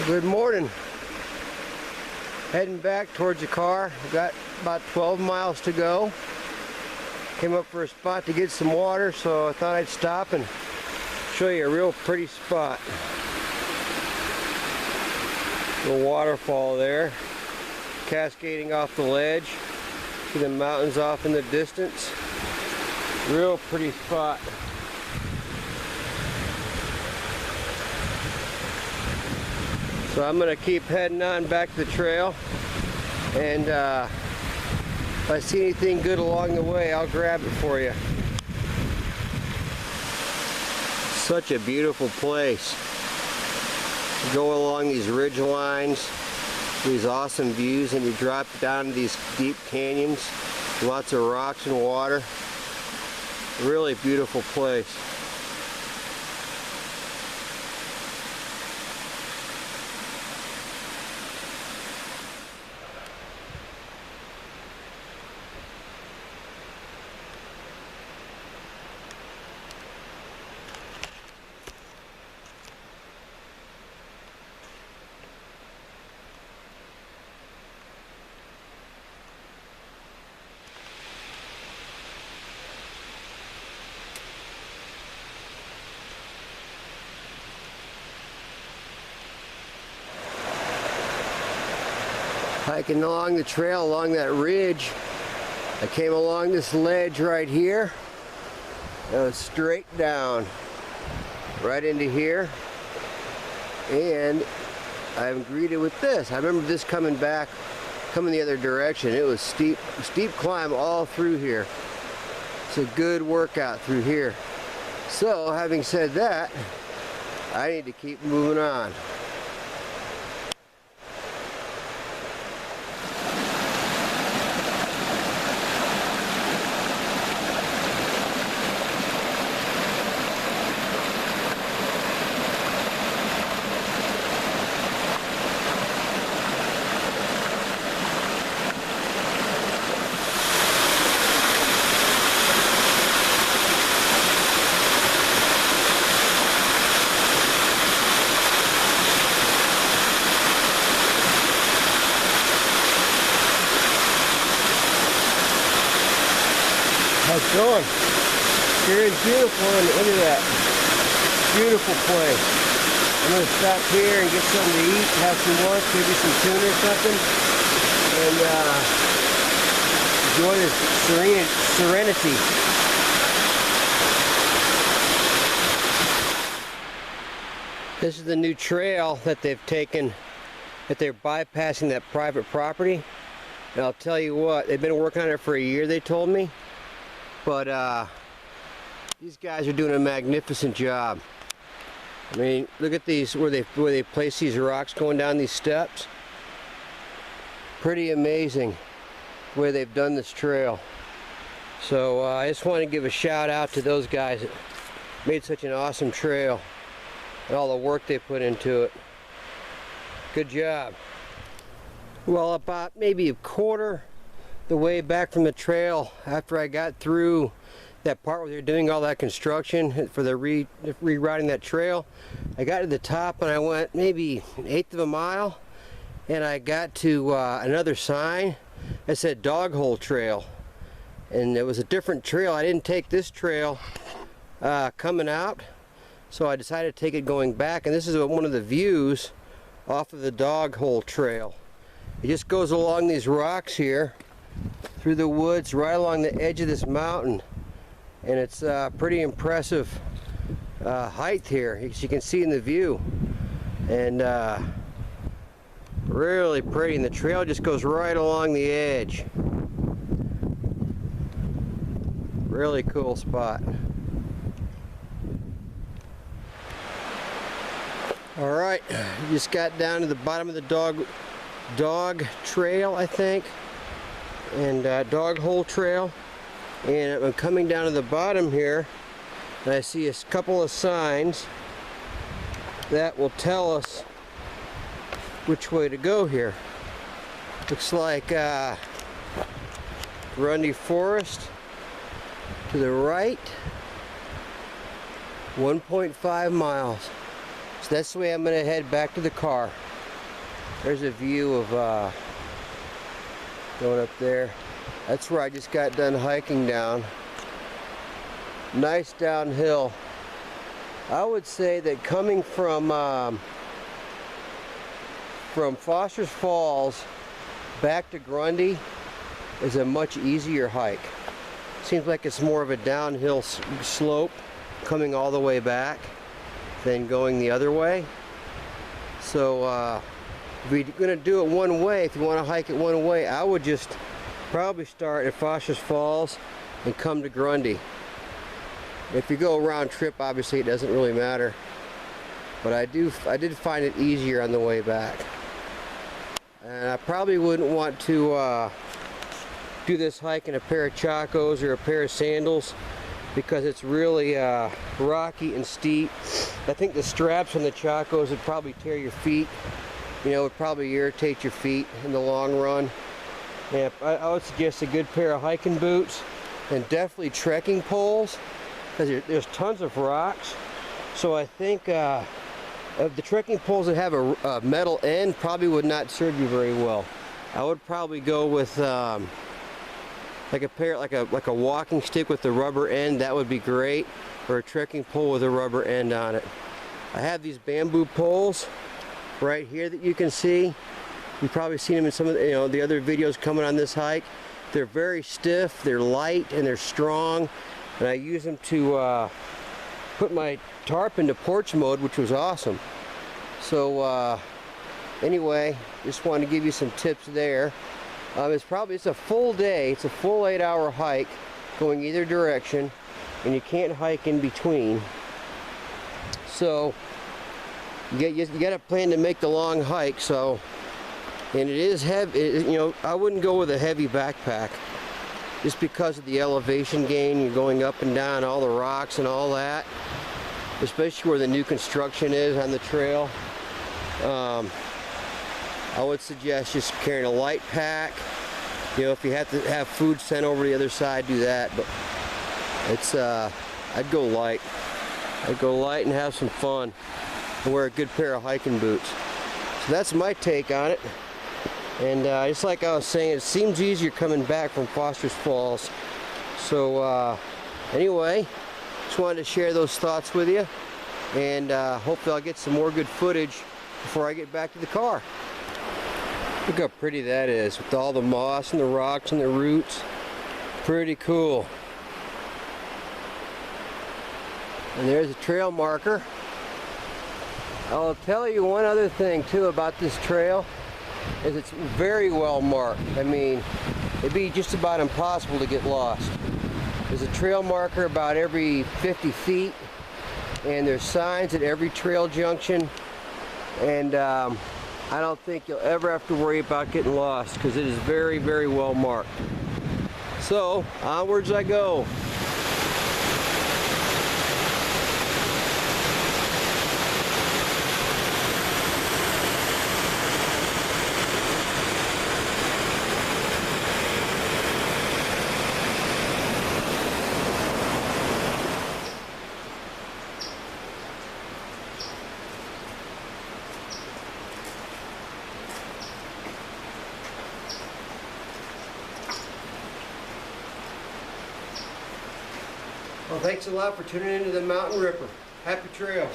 Good morning. Heading back towards the car. We've got about 12 miles to go. Came up for a spot to get some water, so I thought I'd stop and show you a real pretty spot. Little waterfall there, cascading off the ledge. See the mountains off in the distance. Real pretty spot. So I'm going to keep heading on back to the trail, and if I see anything good along the way, I'll grab it for you. Such a beautiful place. You go along these ridge lines, these awesome views, and you drop down to these deep canyons, lots of rocks and water. Really beautiful place. Hiking along the trail, along that ridge, I came along this ledge right here. It was straight down, right into here, and I'm greeted with this. I remember this coming the other direction. It was steep climb all through here. It's a good workout through here. So, having said that, I need to keep moving on. How's it going? Here is beautiful, and look at that. Beautiful place. I'm going to stop here and get something to eat, have some lunch, maybe some tuna or something, and enjoy this serenity. This is the new trail that they've taken, that they're bypassing that private property. And I'll tell you what, they've been working on it for a year, they told me. But these guys are doing a magnificent job. I mean, look at these, where they place these rocks going down these steps. Pretty amazing the way they've done this trail. So I just want to give a shout out to those guys that made such an awesome trail and all the work they put into it. Good job. Well, about maybe a quarter the way back from the trail, after I got through that part where they're doing all that construction for the rerouting that trail, I got to the top and I went maybe 1/8 of a mile, and I got to another sign that said Dog Hole Trail, and it was a different trail. I didn't take this trail coming out, so I decided to take it going back, and this is one of the views off of the Dog Hole Trail. It just goes along these rocks here through the woods right along the edge of this mountain, and it's pretty impressive height here, as you can see in the view, and really pretty, and the trail just goes right along the edge. Really cool spot. All right, just got down to the bottom of the dog trail, I think, and Dog Hole Trail, and I'm coming down to the bottom here, and I see a couple of signs that will tell us which way to go here. Looks like Grundy Forest to the right, 1.5 miles. So that's the way I'm going to head back to the car. There's a view of going up there. That's where I just got done hiking down. Nice downhill. I would say that coming from Foster's Falls back to Grundy is a much easier hike. Seems like it's more of a downhill slope coming all the way back than going the other way. So if you're going to do it one way, if you want to hike it one way, I would just probably start at Foster's Falls and come to Grundy. If you go round trip, obviously it doesn't really matter. But I did find it easier on the way back. And I probably wouldn't want to do this hike in a pair of Chacos or a pair of sandals because it's really rocky and steep. I think the straps on the Chacos would probably tear your feet. You know, it would probably irritate your feet in the long run. And I would suggest a good pair of hiking boots and definitely trekking poles because there's tons of rocks. So I think the trekking poles that have a metal end probably would not serve you very well. I would probably go with like a walking stick with the rubber end. That would be great, or a trekking pole with a rubber end on it. I have these bamboo poles right here that you can see. You've probably seen them in some of the other videos coming on this hike. They're very stiff, they're light, and they're strong. And I use them to put my tarp into porch mode, which was awesome. So anyway, just wanted to give you some tips there. It's a full day. It's a full 8-hour hike going either direction, and you can't hike in between. So you got to plan to make the long hike. So, and it is heavy. I wouldn't go with a heavy backpack just because of the elevation gain. You're going up and down all the rocks and all that, especially where the new construction is on the trail. I would suggest just carrying a light pack. If you have to have food sent over the other side, do that. But it's I'd go light. I'd go light and have some fun and wear a good pair of hiking boots. So that's my take on it. And just like I was saying, it seems easier coming back from Foster's Falls. So anyway, just wanted to share those thoughts with you, and hopefully I'll get some more good footage before I get back to the car. Look how pretty that is with all the moss and the rocks and the roots. Pretty cool. And there's a trail marker. I'll tell you one other thing too about this trail is it's very well marked. I mean, it'd be just about impossible to get lost. There's a trail marker about every 50 feet, and there's signs at every trail junction, and I don't think you'll ever have to worry about getting lost because it is very, very well marked. So, onwards I go. Well, thanks a lot for tuning into the Mountain Ripper. Happy trails.